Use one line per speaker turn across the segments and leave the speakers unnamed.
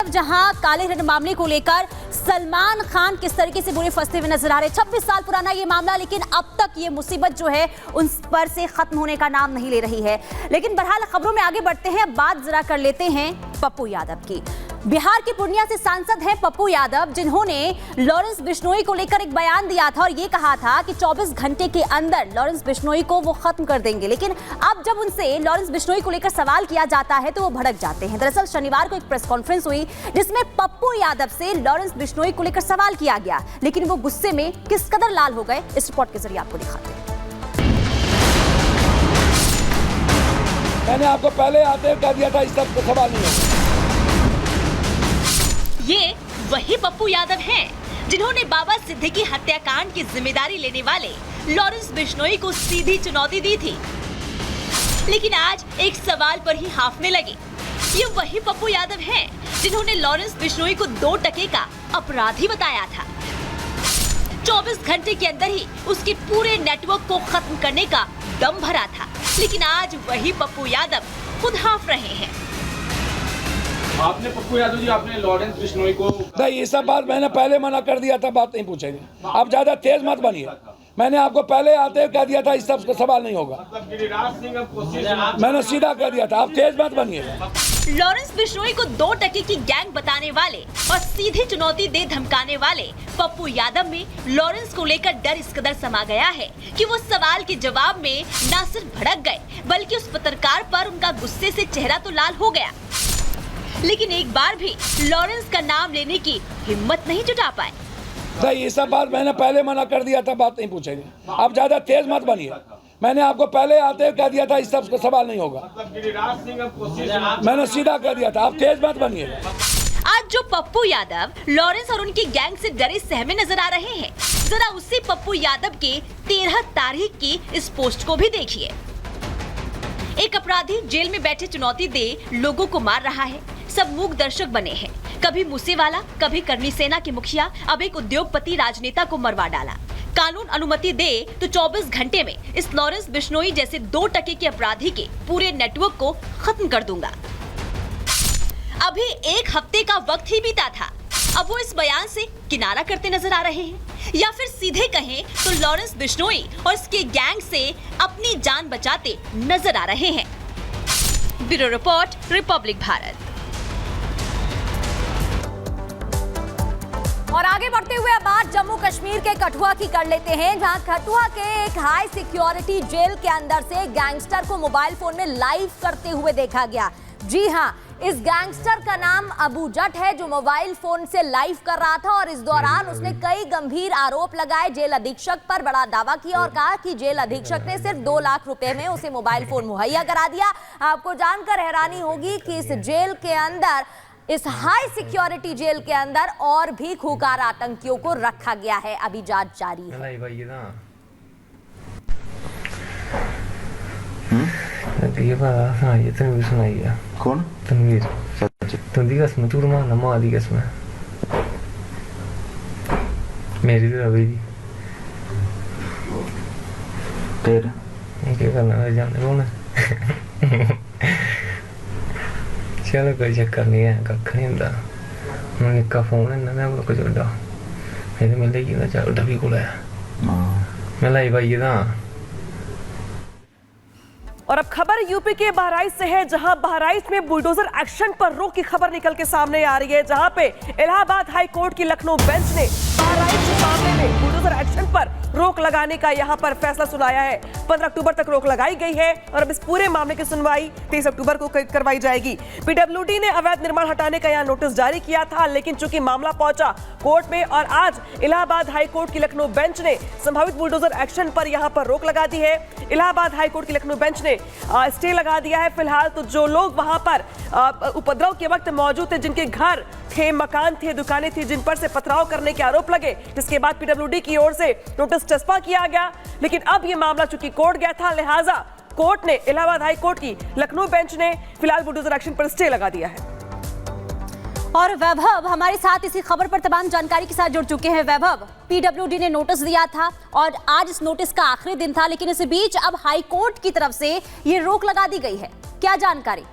जहां काले धन मामले को लेकर सलमान खान किस तरीके से बुरे फंसते हुए नजर आ रहे हैं। 26 साल पुराना ये मामला, लेकिन अब तक ये मुसीबत जो है उन पर से खत्म होने का नाम नहीं ले रही है। लेकिन बहरहाल खबरों में आगे बढ़ते हैं, बात जरा कर लेते हैं पप्पू यादव की। बिहार के पूर्णिया से सांसद हैं पप्पू यादव, जिन्होंने लॉरेंस बिश्नोई को लेकर एक बयान दिया था और ये कहा था कि 24 घंटे के अंदर लॉरेंस बिश्नोई को वो खत्म कर देंगे। लेकिन अब जब उनसे लॉरेंस बिश्नोई को लेकर सवाल किया जाता है तो वो भड़क जाते हैं। दरअसल शनिवार को एक प्रेस कॉन्फ्रेंस हुई जिसमें पप्पू यादव से लॉरेंस बिश्नोई को लेकर सवाल किया गया, लेकिन वो गुस्से में किस कदर लाल हो गए, इस रिपोर्ट के जरिए आपको दिखाते हैं।
मैंने आपको पहले आते कह दिया था, इस सब को सवाल नहीं होगा।
ये वही पप्पू यादव हैं जिन्होंने बाबा सिद्दीकी हत्याकांड की जिम्मेदारी लेने वाले लॉरेंस बिश्नोई को सीधी चुनौती दी थी, लेकिन आज एक सवाल पर ही हाफने लगे। ये वही पप्पू यादव हैं जिन्होंने लॉरेंस बिश्नोई को 2 टके का अपराधी बताया था। 24 घंटे के अंदर ही उसके पूरे नेटवर्क को खत्म करने का दम भरा था, लेकिन आज वही पप्पू यादव खुद हाफ रहे हैं।
आपने पप्पू यादव जी, आपने लॉरेंस बिश्नोई को
नहीं, ये सब बात मैंने पहले मना कर दिया था, बात नहीं पूछेंगे। आप ज्यादा तेज मत बनिए। मैंने आपको पहले आते कह दिया था, इस सब का सवाल नहीं होगा। मैंने सीधा कह दिया था, आप तेज मत बनिए।
लॉरेंस बिश्नोई को 2 टके की गैंग बताने वाले और सीधी चुनौती दे धमकाने वाले पप्पू यादव में लॉरेंस को लेकर डर इस कदर समा गया है कि वो सवाल के जवाब में न सिर्फ भड़क गए, बल्कि उस पत्रकार पर उनका गुस्से से चेहरा तो लाल हो गया, लेकिन एक बार भी लॉरेंस का नाम लेने की हिम्मत नहीं जुटा पाए।
नहीं, ये सब बात मैंने पहले मना कर दिया था, बात नहीं पूछेंगे। आप ज्यादा तेज मत बनिए। मैंने आपको पहले आते कह दिया था, इस सब का सवाल नहीं होगा। मैंने सीधा कह दिया था, आप तेज मत बनिए।
आज जो पप्पू यादव लॉरेंस और उनकी गैंग से डरे सहमे नजर आ रहे हैं, जरा उसी पप्पू यादव के 13 तारीख की इस पोस्ट को भी देखिए। एक अपराधी जेल में बैठे चुनौती दे लोगों को मार रहा है, सब मूक दर्शक बने हैं। कभी मूसेवाला, कभी करनी सेना के मुखिया, अब एक उद्योगपति राजनेता को मरवा डाला। कानून अनुमति दे तो 24 घंटे में इस लॉरेंस बिश्नोई जैसे 2 टके के अपराधी के पूरे नेटवर्क को खत्म कर दूंगा। अभी 1 हफ्ते का वक्त ही बीता था, अब वो इस बयान से किनारा करते नजर आ रहे हैं, या फिर सीधे कहें तो लॉरेंस बिश्नोई और इसके गैंग से अपनी जान बचाते नजर आ रहे हैं। Bureau report, Republic Bharat.
और आगे बढ़ते हुए अब बात जम्मू कश्मीर के कठुआ की कर लेते हैं, जहां कठुआ के एक हाई सिक्योरिटी जेल के अंदर से गैंगस्टर को मोबाइल फोन में लाइव करते हुए देखा गया। जी हां, इस गैंगस्टर का नाम अबू जट है, जो मोबाइल फोन से लाइव कर रहा था और इस दौरान उसने कई गंभीर आरोप लगाए जेल अधीक्षक पर। बड़ा दावा किया और कहा कि जेल अधीक्षक ने सिर्फ 2 लाख रुपए में उसे मोबाइल फोन मुहैया करा दिया। आपको जानकर हैरानी होगी कि इस जेल के अंदर, इस हाई सिक्योरिटी जेल के अंदर और भी खूंखार आतंकियों को रखा गया है। अभी जांच जारी है।
ये तनवीर सुनाई है।
कौन?
तनवीर। तनवीर में तू रुमा नमो आदि कसम मेरी तो अभी
तेरा
क्या करना है, जानते हो ना। चलो कोई चक्कर नहीं है, कख नहीं होता। मैं निक्का फोन है ना, मैं वो कुछ उड़ा मेरे मिले की ना चार डबी को लाया मैं लाई भाई ना।
और अब खबर यूपी के बहराइच से है, जहां बहराइच में बुलडोजर एक्शन पर रोक की खबर निकल के सामने आ रही है, जहां पे इलाहाबाद हाई कोर्ट की लखनऊ बेंच ने बहराइच मामले में बुलडोजर एक्शन पर रोक लगाने का यहां पर फैसला सुनाया है। 15 अक्टूबर तक रोक लगाई गई है और अब इस पूरे मामले की सुनवाई 23 अक्टूबर को करवाई जाएगी। पीडब्ल्यूडी ने अवैध निर्माण हटाने का यहां नोटिस जारी किया था, लेकिन चूंकि मामला पहुंचा कोर्ट में और आज इलाहाबाद हाई कोर्ट की लखनऊ बेंच ने संभावित बुलडोजर एक्शन पर यहां पर रोक लगा दी है। इलाहाबाद हाई कोर्ट की लखनऊ बेंच ने स्टे लगा दिया है फिलहाल। तो जो लोग वहां पर उपद्रव के वक्त मौजूद थे, जिनके घर थे, मकान थे, दुकानें थी, जिन पर से पथराव करने के आरोप लगे, जिसके बाद पीडब्ल्यूडी की ओर से नोटिस चस्पा किया गया, लेकिन अब ये मामला चूंकि कोर्ट गया था, लिहाजा कोर्ट ने, इलाहाबाद हाई कोर्ट की लखनऊ बेंच ने फिलहाल बुलडोजर एक्शन पर स्टे लगा दिया है।
और वैभव हमारे साथ इसी खबर पर तमाम जानकारी के साथ जुड़ चुके हैं। वैभव, पीडब्ल्यूडी ने नोटिस दिया था और आज इस नोटिस का आखिरी दिन था, लेकिन इस बीच अब हाई कोर्ट की तरफ से ये रोक लगा दी गई है, क्या जानकारी?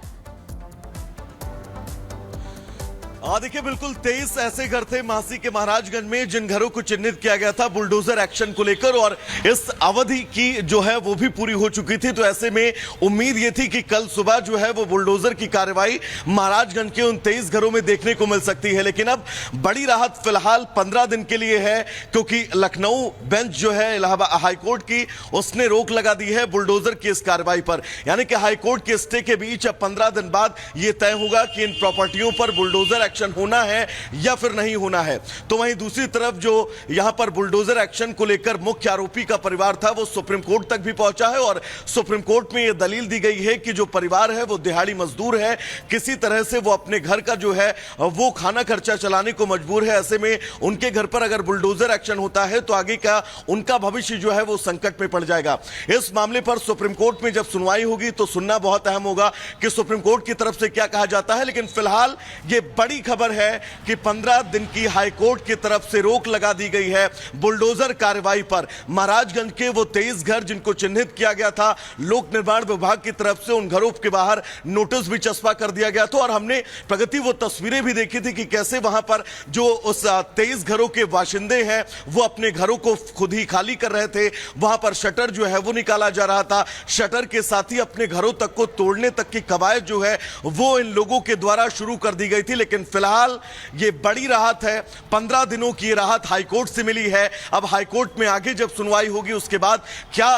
देखिए बिल्कुल 23 ऐसे घर थे मासी के महाराजगंज में जिन घरों को चिन्हित किया गया था बुलडोजर एक्शन को लेकर, और इस अवधि की जो है वो भी पूरी हो चुकी थी। तो ऐसे में उम्मीद ये थी कि कल सुबह जो है वो बुलडोजर की कार्रवाई महाराजगंज के उन 23 घरों में देखने को मिल सकती है। लेकिन अब बड़ी राहत फिलहाल 15 दिन के लिए है, क्योंकि लखनऊ बेंच जो है इलाहाबाद हाईकोर्ट की, उसने रोक लगा दी है बुलडोजर की इस कार्रवाई पर। यानी कि हाईकोर्ट के स्टे के बीच अब 15 दिन बाद यह तय होगा कि इन प्रॉपर्टियों पर बुलडोजर एक्शन होना है या फिर नहीं होना है। तो वहीं दूसरी तरफ जो यहां पर बुलडोजर एक्शन को लेकर मुख्य आरोपी का परिवार था वो सुप्रीम कोर्ट तक भी पहुंचा है, और सुप्रीम कोर्ट में यह दलील दी गई है कि जो परिवार है वो दिहाड़ी मजदूर है, किसी तरह से वो अपने घर का जो है वो खाना खर्चा चलाने को मजबूर है। ऐसे में उनके घर पर अगर बुलडोजर एक्शन होता है तो आगे का उनका भविष्य जो है वो संकट में पड़ जाएगा। इस मामले पर सुप्रीम कोर्ट में जब सुनवाई होगी तो सुनना बहुत अहम होगा कि सुप्रीम कोर्ट की तरफ से क्या कहा जाता है। लेकिन फिलहाल ये बड़ी खबर है कि 15 दिन की हाईकोर्ट की तरफ से रोक लगा दी गई है बुलडोजर कार्रवाई पर। महाराजगंज के वो 23 घर जिनको चिन्हित किया गया था, लोक निर्माण विभाग की तरफ से उन घरों के बाहर नोटिस भी चस्पा कर दिया गया था, और हमने प्रगति वो तस्वीरें भी देखी थी कि कैसे वहां पर जो उस 23 घरों के बाशिंदे हैं वो अपने घरों को खुद ही खाली कर रहे थे। वहां पर शटर जो है वो निकाला जा रहा था, शटर के साथ ही अपने घरों तक को तोड़ने तक की कवायद जो है वो इन लोगों के द्वारा शुरू कर दी गई थी। लेकिन फिलहाल ये बड़ी राहत है, 15 दिनों की राहत हाईकोर्ट से मिली है। अब हाईकोर्ट में आगे जब सुनवाई होगी उसके बाद क्या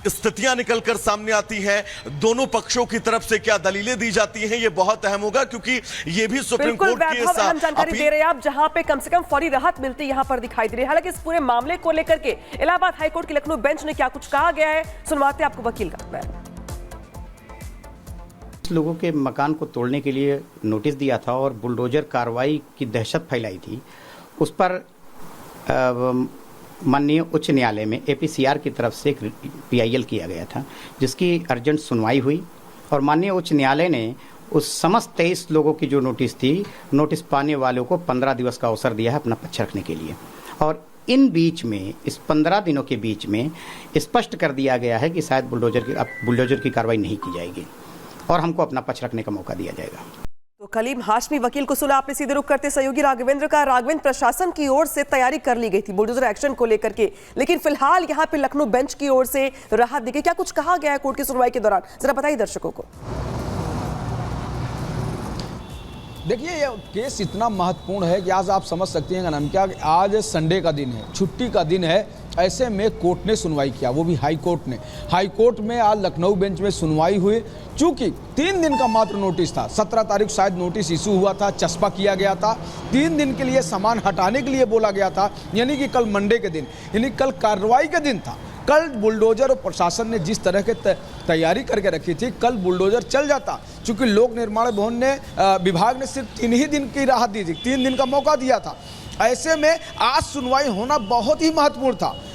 स्थितियां निकलकर सामने आती हैं, दोनों पक्षों की तरफ से क्या दलीलें दी जाती हैं, ये बहुत अहम होगा, क्योंकि ये भी सुप्रीम कोर्ट की
हम जानकारी दे रहे हैं आप, जहां पे कम से कम फौरी राहत मिलती यहां पर दिखाई दे रही है। हालांकि इस पूरे मामले को लेकर के इलाहाबाद हाईकोर्ट की लखनऊ बेंच ने क्या कुछ कहा गया है, सुनवाते आपको वकील का बयान।
लोगों के मकान को तोड़ने के लिए नोटिस दिया था और बुलडोजर कार्रवाई की दहशत फैलाई थी, उस पर माननीय उच्च न्यायालय में एपीसीआर की तरफ से एक पीआईएल किया गया था, जिसकी अर्जेंट सुनवाई हुई, और माननीय उच्च न्यायालय ने उस समस्त 23 लोगों की जो नोटिस थी, नोटिस पाने वालों को 15 दिवस का अवसर दिया है अपना पक्ष रखने के लिए। और इन बीच में, इस 15 दिनों के बीच में स्पष्ट कर दिया गया है कि शायद बुलडोजर की कार्रवाई नहीं की जाएगी और हमको अपना पक्ष रखने का मौका दिया जाएगा।
तो कलीम हाशमी वकील को सुना आपने। सीधे रुख करते सहयोगी राघवेंद्र का। राघवेंद्र, प्रशासन की ओर से तैयारी कर ली गई थी बुलडोजर एक्शन को लेकर के, लेकिन फिलहाल यहाँ पे लखनऊ बेंच की ओर से राहत दी गई। क्या कुछ कहा गया है कोर्ट की सुनवाई के दौरान, जरा बताइए दर्शकों को।
देखिए, ये केस इतना महत्वपूर्ण है कि आज आप समझ सकते हैं नाम क्या, आज संडे का दिन है, छुट्टी का दिन है। ऐसे में कोर्ट ने सुनवाई किया, वो भी हाई कोर्ट ने। हाई कोर्ट में आज लखनऊ बेंच में सुनवाई हुई। चूंकि 3 दिन का मात्र नोटिस था, 17 तारीख शायद नोटिस इशू हुआ था, चस्पा किया गया था, 3 दिन के लिए सामान हटाने के लिए बोला गया था, यानी कि कल मंडे के दिन, यानी कल कार्रवाई का दिन था। कल बुलडोजर और प्रशासन ने जिस तरह के तैयारी करके रखी थी, कल बुलडोजर चल जाता। चूंकि लोक निर्माण भवन ने विभाग ने सिर्फ 3 ही दिन की राहत दी थी, 3 दिन का मौका दिया था। ऐसे में आज सुनवाई होना बहुत ही महत्वपूर्ण था।